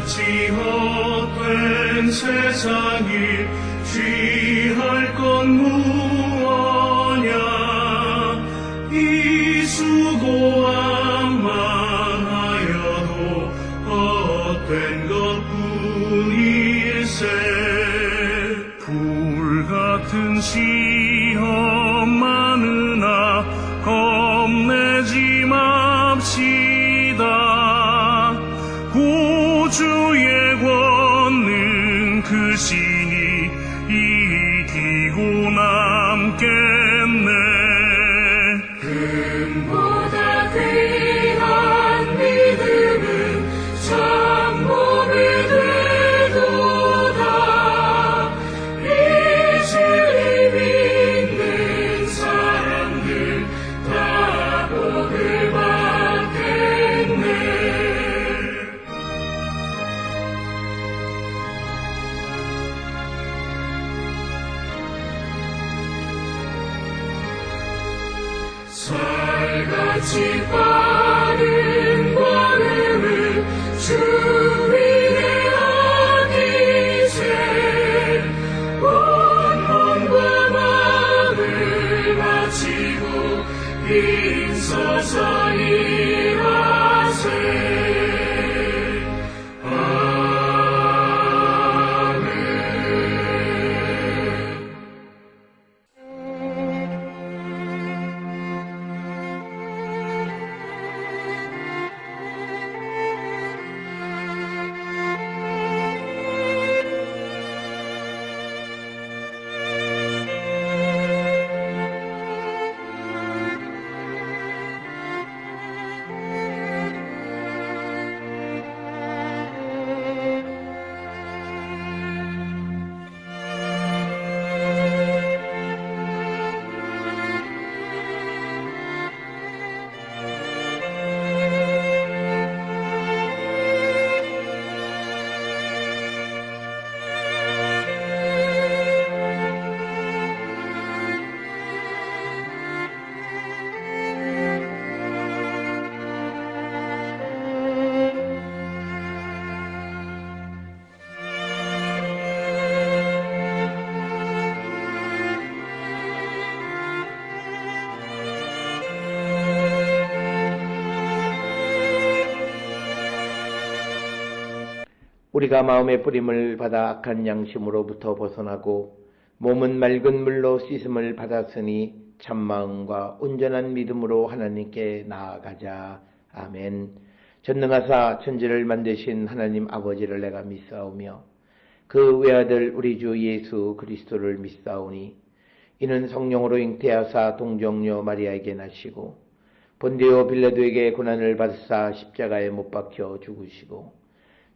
같이 헛된 세상이 취할 건 무엇냐 이 수고함만 하여도 헛된 것뿐일세 불같은 시험 많으나 겁내지 맙시다 구주의 권능 크시니 이기고 남겠네 금보다 귀한 믿음은 참복이 되도다 이 주님 믿는 사람들 다 복을 받겠네 살같이 빠른 걸음을 주 위에 아기세 온 몸과 마음을 바치고 힘써서 일하세 우리가 마음의 뿌림을 받아 악한 양심으로부터 벗어나고 몸은 맑은 물로 씻음을 받았으니 참마음과 온전한 믿음으로 하나님께 나아가자. 아멘. 전능하사 천지를 만드신 하나님 아버지를 내가 믿사오며 그 외아들 우리 주 예수 그리스도를 믿사오니 이는 성령으로 잉태하사 동정녀 마리아에게 나시고 본디오 빌라도에게 고난을 받으사 십자가에 못 박혀 죽으시고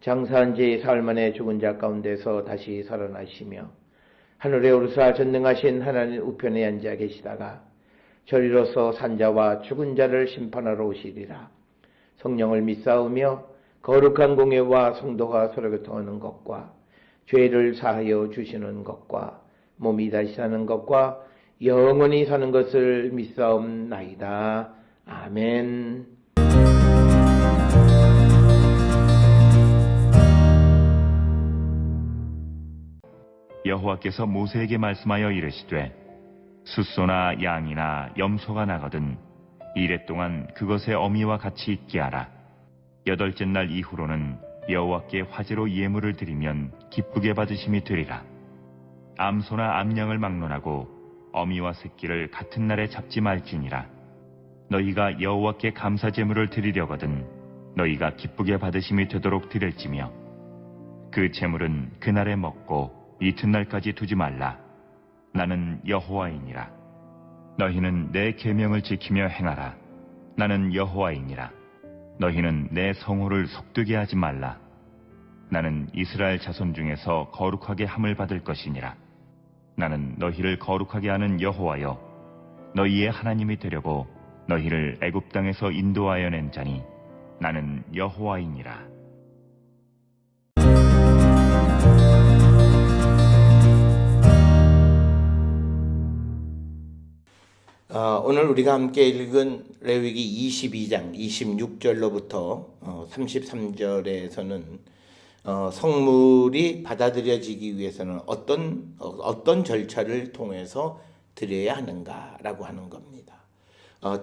장사한 지 사흘 만에 죽은 자 가운데서 다시 살아나시며 하늘에 오르사 전능하신 하나님 우편에 앉아 계시다가 저리로서 산자와 죽은 자를 심판하러 오시리라. 성령을 믿사오며 거룩한 공예와 성도가 서로 교통하는 것과 죄를 사하여 주시는 것과 몸이 다시 사는 것과 영원히 사는 것을 믿사옵나이다. 아멘. 여호와께서 모세에게 말씀하여 이르시되 숫소나 양이나 염소가 나거든 이레 동안 그것의 어미와 같이 있게 하라. 여덟째 날 이후로는 여호와께 화제로 예물을 드리면 기쁘게 받으심이 되리라. 암소나 암양을 막론하고 어미와 새끼를 같은 날에 잡지 말지니라. 너희가 여호와께 감사 제물을 드리려거든 너희가 기쁘게 받으심이 되도록 드릴지며 그 제물은 그날에 먹고 이튿날까지 두지 말라. 나는 여호와이니라. 너희는 내 계명을 지키며 행하라. 나는 여호와이니라. 너희는 내 성호를 속되게 하지 말라. 나는 이스라엘 자손 중에서 거룩하게 함을 받을 것이니라. 나는 너희를 거룩하게 하는 여호와여 너희의 하나님이 되려고 너희를 애굽 땅에서 인도하여 낸 자니 나는 여호와이니라. 오늘 우리가 함께 읽은 레위기 22장 26절로부터 33절에서는 성물이 받아들여지기 위해서는 어떤 절차를 통해서 드려야 하는가라고 하는 겁니다.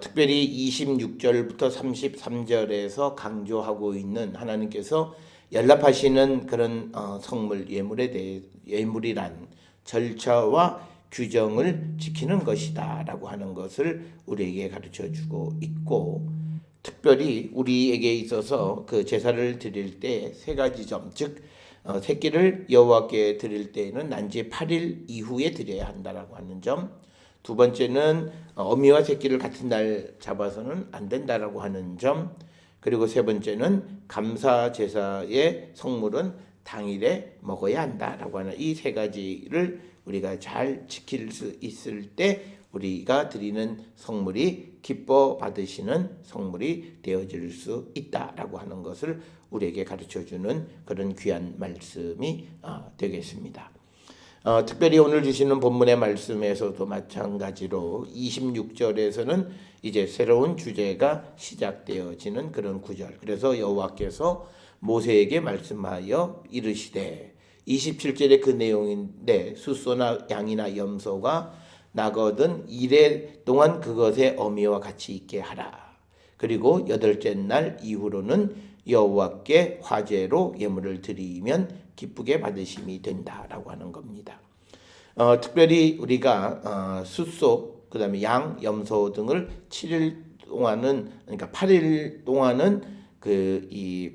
특별히 26절부터 33절에서 강조하고 있는 하나님께서 연락하시는 그런 성물 예물에 대해 예물이란 절차와 규정을 지키는 것이다 라고 하는 것을 우리에게 가르쳐 주고 있고, 특별히 우리에게 있어서 그 제사를 드릴 때 세 가지 점, 즉 새끼를 여호와께 드릴 때에는 난지 8일 이후에 드려야 한다라고 하는 점, 두 번째는 어미와 새끼를 같은 날 잡아서는 안 된다라고 하는 점, 그리고 세 번째는 감사 제사의 성물은 당일에 먹어야 한다라고 하는 이 세 가지를 우리가 잘 지킬 수 있을 때 우리가 드리는 성물이 기뻐 받으시는 성물이 되어질 수 있다라고 하는 것을 우리에게 가르쳐주는 그런 귀한 말씀이 되겠습니다. 특별히 오늘 주시는 본문의 말씀에서도 마찬가지로 26절에서는 이제 새로운 주제가 시작되어지는 그런 구절. 그래서 여호와께서 모세에게 말씀하여 이르시되, 27절의 그 내용인데, 숫소나 양이나 염소가 나거든 이래 동안 그것의 어미와 같이 있게 하라. 그리고 8째 날 이후로는 여호와께 화제로 예물을 드리면 기쁘게 받으심이 된다라고 하는 겁니다. 특별히 우리가 숫소, 그 다음에 양, 염소 등을 7일 동안은, 그러니까 8일 동안은 이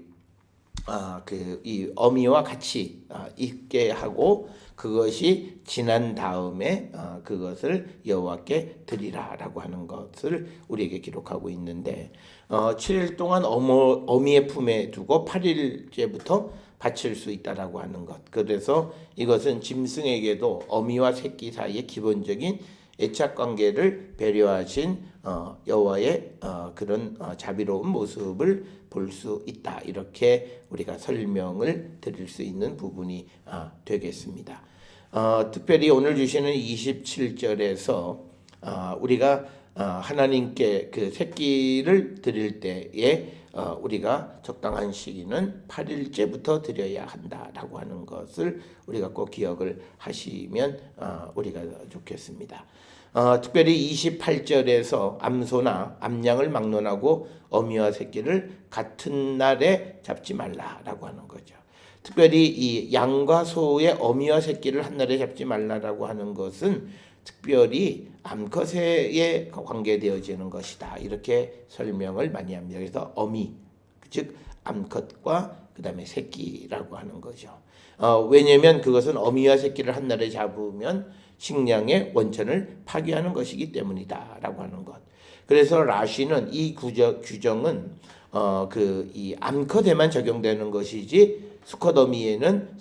어미와 같이 있게 하고, 그것이 지난 다음에 그것을 여호와께 드리라라고 하는 것을 우리에게 기록하고 있는데, 7일 동안 어미의 품에 두고 8일째부터 바칠 수 있다라고 하는 것. 그래서 이것은 짐승에게도 어미와 새끼 사이의 기본적인 애착 관계를 배려하신 여호와의 그런 자비로운 모습을 볼 수 있다. 이렇게 우리가 설명을 드릴 수 있는 부분이 되겠습니다. 특별히 오늘 주시는 27절에서 우리가 하나님께 그 새끼를 드릴 때에 우리가 적당한 시기는 8일째부터 드려야 한다라고 하는 것을 우리가 꼭 기억을 하시면 우리가 좋겠습니다. 특별히 28절에서 암소나 암양을 막론하고 어미와 새끼를 같은 날에 잡지 말라라고 하는 거죠. 특별히 이 양과 소의 어미와 새끼를 한 날에 잡지 말라라고 하는 것은 특별히 암컷에 관계되어지는 것이다. 이렇게 설명을 많이 합니다. 그래서 어미, 즉 암컷과 그 다음에 새끼라고 하는 거죠. 왜냐하면 그것은 어미와 새끼를 한 날에 잡으면 식량의 원천을 파괴하는 것이기 때문이다라고 하는 것. 그래서 라시는 이 규정은 이 암컷에만 적용되는 것이지 수컷 어미에는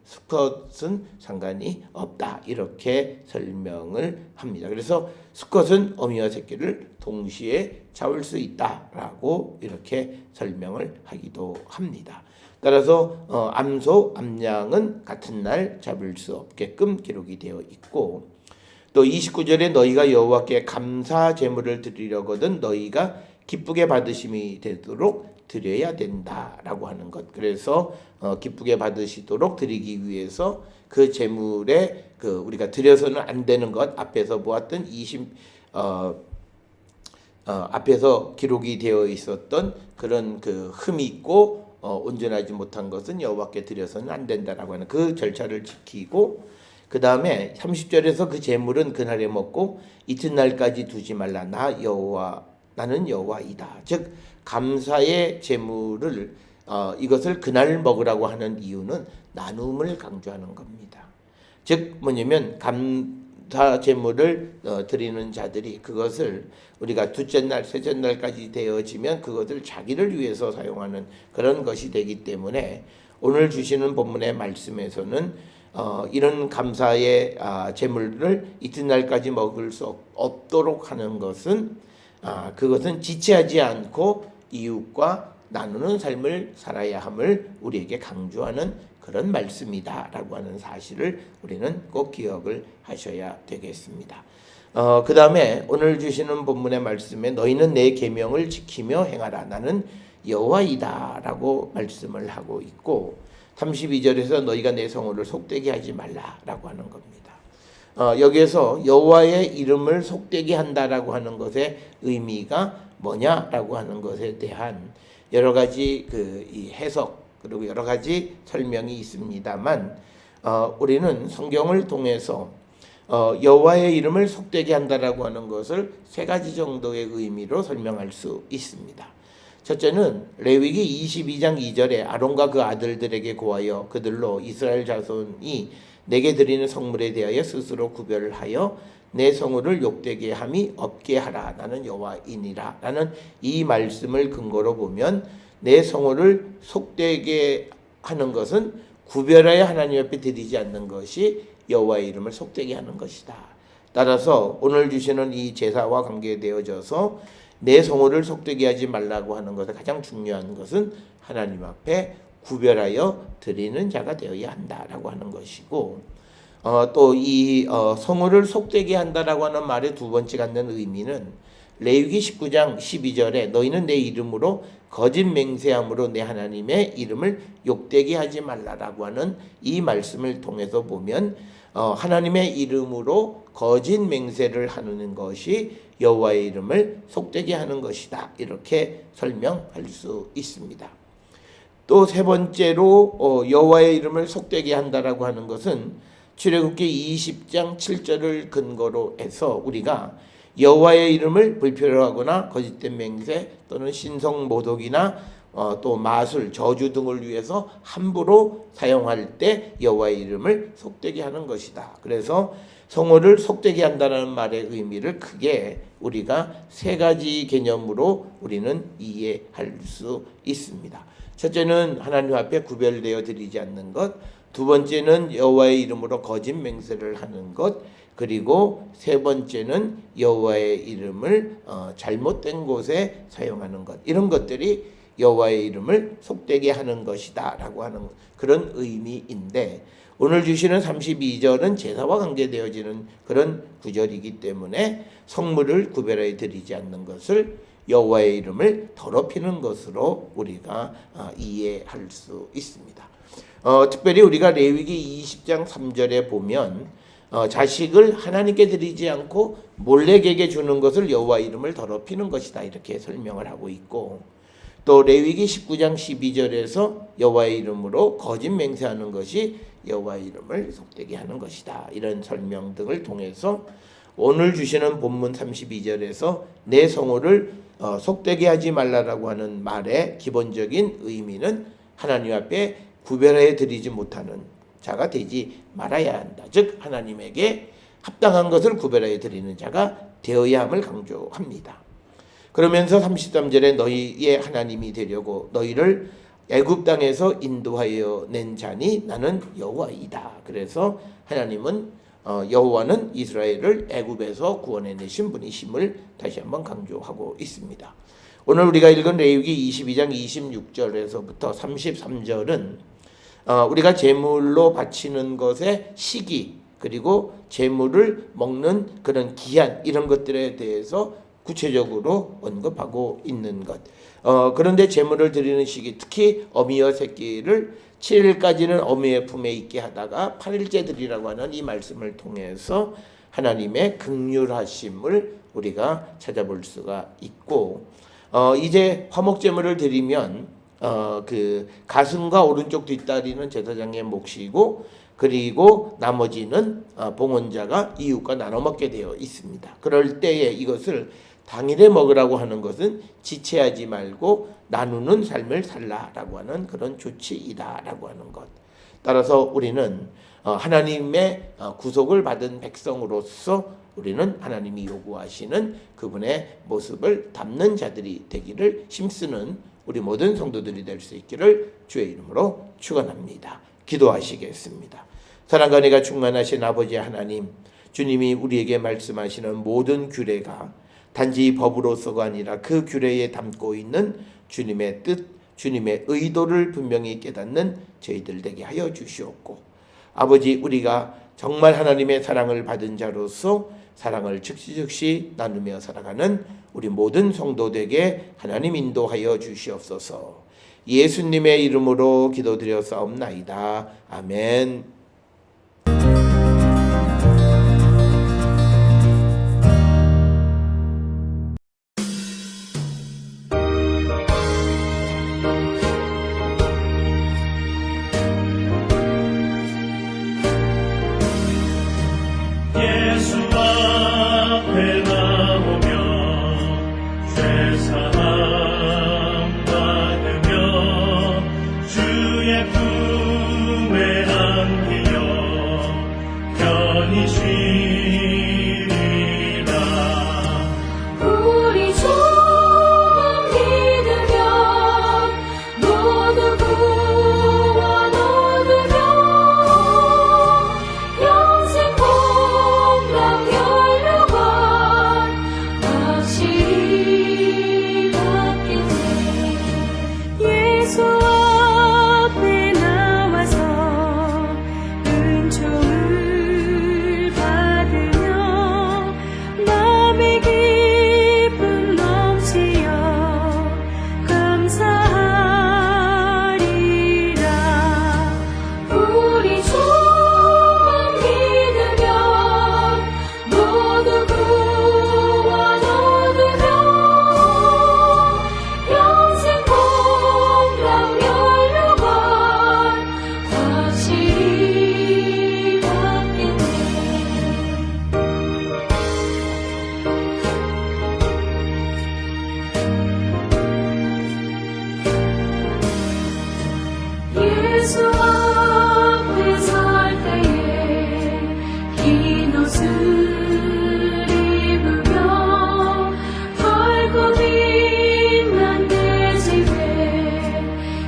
수컷은 상관이 없다. 이렇게 설명을 합니다. 그래서 수컷은 어미와 새끼를 동시에 잡을 수 있다라고 이렇게 설명을 하기도 합니다. 따라서 암소, 암양은 같은 날 잡을 수 없게끔 기록이 되어 있고, 또 29절에 너희가 여호와께 감사 제물을 드리려거든 너희가 기쁘게 받으심이 되도록 드려야 된다라고 하는 것. 그래서 기쁘게 받으시도록 드리기 위해서 그 제물에 우리가 드려서는 안 되는 것, 앞에서 보았던 앞에서 기록이 되어 있었던 그런 흠이 있고 온전하지 못한 것은 여호와께 드려서는 안 된다라고 하는 그 절차를 지키고, 그 다음에 30절에서 그 제물은 그날에 먹고 이튿날까지 두지 말라. 나는 여호와이다. 즉 감사의 제물을 이것을 그날 먹으라고 하는 이유는 나눔을 강조하는 겁니다. 즉 뭐냐면 감사 제물을 드리는 자들이 그것을 우리가 둘째 날, 셋째 날까지 되어지면 그것을 자기를 위해서 사용하는 그런 것이 되기 때문에 오늘 주시는 본문의 말씀에서는 이런 감사의 제물을 이튿날까지 먹을 수 없도록 하는 것은 그것은 지체하지 않고 이웃과 나누는 삶을 살아야 함을 우리에게 강조하는 그런 말씀이다라고 하는 사실을 우리는 꼭 기억을 하셔야 되겠습니다. 그 다음에 오늘 주시는 본문의 말씀에 너희는 내 계명을 지키며 행하라. 나는 여호와이다라고 말씀을 하고 있고 32절에서 너희가 내 성호를 속되게 하지 말라라고 하는 겁니다. 여기에서 여호와의 이름을 속되게 한다라고 하는 것의 의미가 뭐냐라고 하는 것에 대한 여러 가지 이 해석 그리고 여러 가지 설명이 있습니다만 우리는 성경을 통해서 여호와의 이름을 속되게 한다라고 하는 것을 세 가지 정도의 의미로 설명할 수 있습니다. 첫째는 레위기 22장 2절에 아론과 그 아들들에게 고하여 그들로 이스라엘 자손이 내게 드리는 성물에 대하여 스스로 구별을 하여 내 성물을 욕되게 함이 없게 하라. 나는 여호와이니라. 라는 이 말씀을 근거로 보면 내 성물을 속되게 하는 것은 구별하여 하나님 앞에 드리지 않는 것이 여호와의 이름을 속되게 하는 것이다. 따라서 오늘 주시는 이 제사와 관계되어져서 내 성물을 속되게 하지 말라고 하는 것에 가장 중요한 것은 하나님 앞에 구별하여 드리는 자가 되어야 한다라고 하는 것이고 또 이 성물을 속되게 한다라고 하는 말의 두 번째 갖는 의미는 레위기 19장 12절에 너희는 내 이름으로 거짓 맹세함으로 내 하나님의 이름을 욕되게 하지 말라라고 하는 이 말씀을 통해서 보면 하나님의 이름으로 거짓 맹세를 하는 것이 여호와의 이름을 속되게 하는 것이다. 이렇게 설명할 수 있습니다. 또 세 번째로 여호와의 이름을 속되게 한다라고 하는 것은 출애굽기 20장 7절을 근거로 해서 우리가 여호와의 이름을 불필요로 하거나 거짓된 맹세 또는 신성 모독이나 또 마술, 저주 등을 위해서 함부로 사용할 때 여호와의 이름을 속되게 하는 것이다. 그래서 성호를 속되게 한다는 말의 의미를 크게 우리가 세 가지 개념으로 우리는 이해할 수 있습니다. 첫째는 하나님 앞에 구별되어 드리지 않는 것, 두 번째는 여호와의 이름으로 거짓 맹세를 하는 것, 그리고 세 번째는 여호와의 이름을 잘못된 곳에 사용하는 것. 이런 것들이 여호와의 이름을 속되게 하는 것이다 라고 하는 그런 의미인데 오늘 주시는 32절은 제사와 관계되어지는 그런 구절이기 때문에 성물을 구별해 드리지 않는 것을 여호와의 이름을 더럽히는 것으로 우리가 이해할 수 있습니다. 특별히 우리가 레위기 20장 3절에 보면 자식을 하나님께 드리지 않고 몰래에게 주는 것을 여호와 이름을 더럽히는 것이다 이렇게 설명을 하고 있고 또 레위기 19장 12절에서 여호와의 이름으로 거짓 맹세하는 것이 여호와의 이름을 속되게 하는 것이다 이런 설명 등을 통해서 오늘 주시는 본문 32절에서 내 성호를 속되게 하지 말라라고 하는 말의 기본적인 의미는 하나님 앞에 구별해 드리지 못하는 자가 되지 말아야 한다. 즉 하나님에게 합당한 것을 구별해 드리는 자가 되어야 함을 강조합니다. 그러면서 33절에 너희의 하나님이 되려고 너희를 애굽 땅에서 인도하여 낸 자니 나는 여호와이다. 그래서 하나님은 여호와는 이스라엘을 애굽에서 구원해 내신 분이심을 다시 한번 강조하고 있습니다. 오늘 우리가 읽은 레위기 22장 26절에서부터 33절은 우리가 제물로 바치는 것의 시기 그리고 제물을 먹는 그런 기한 이런 것들에 대해서 구체적으로 언급하고 있는 것. 그런데 제물을 드리는 시기 특히 어미와 새끼를 7일까지는 어미의 품에 있게 하다가 8일째 드리라고 하는 이 말씀을 통해서 하나님의 긍휼하심을 우리가 찾아볼 수가 있고 이제 화목제물을 드리면 그 가슴과 오른쪽 뒷다리는 제사장의 몫이고 그리고 나머지는 봉헌자가 이웃과 나눠 먹게 되어 있습니다. 그럴 때에 이것을 당일에 먹으라고 하는 것은 지체하지 말고 나누는 삶을 살라라고 하는 그런 조치이다라고 하는 것. 따라서 우리는 하나님의 구속을 받은 백성으로서 우리는 하나님이 요구하시는 그분의 모습을 담는 자들이 되기를 힘쓰는 우리 모든 성도들이 될 수 있기를 주의 이름으로 축원합니다. 기도하시겠습니다. 사랑과 은혜가 충만하신 아버지 하나님, 주님이 우리에게 말씀하시는 모든 규례가 단지 법으로서가 아니라 그 규례에 담고 있는 주님의 뜻, 주님의 의도를 분명히 깨닫는 저희들 되게 하여 주시옵고, 아버지, 우리가 정말 하나님의 사랑을 받은 자로서 사랑을 즉시 나누며 살아가는 우리 모든 성도들에게 하나님 인도하여 주시옵소서. 예수님의 이름으로 기도드렸사옵나이다. 아멘. 예수 앞에 나오며 죄사함 받으며 주의 품에 안기어 편히 쉬리라. 우리 주만 믿으면 모두 구원 얻으며 영생 공감 연료관 확실히 받겠네. 예수 앞에 나와서 은총을 받으며 마음의 기쁨 넘치어 감사하리라. 우리 주만 믿으면 모두 구원 얻으며 영생 공감 연료관 확실히 받겠네. 예수 앞에 설 때에 흰 옷을 입으며 밝고 빛난 내 집에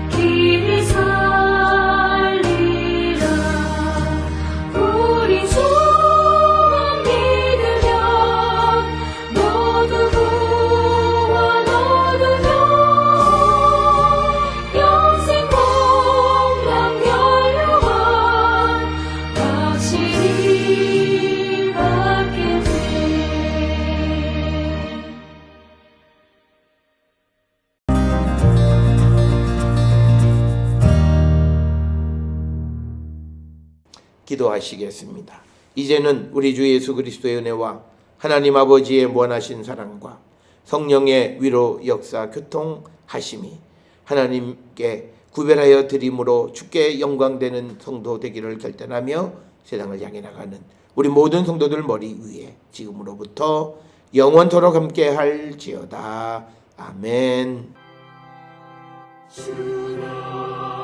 길이 살리라. 우리 주만 믿으면 모두 구원 얻으며 영생 공감 연료관 확실히 받겠네. 기도하시겠습니다. 이제는 우리 주 예수 그리스도의 은혜와 하나님 아버지의 무한하신 사랑과 성령의 위로 역사 교통하심이 하나님께 구별하여 드림으로 주께 영광되는 성도 되기를 결단하며 세상을 향해 나가는 우리 모든 성도들 머리 위에 지금으로부터 영원토록 함께 할지어다. 아멘. 주라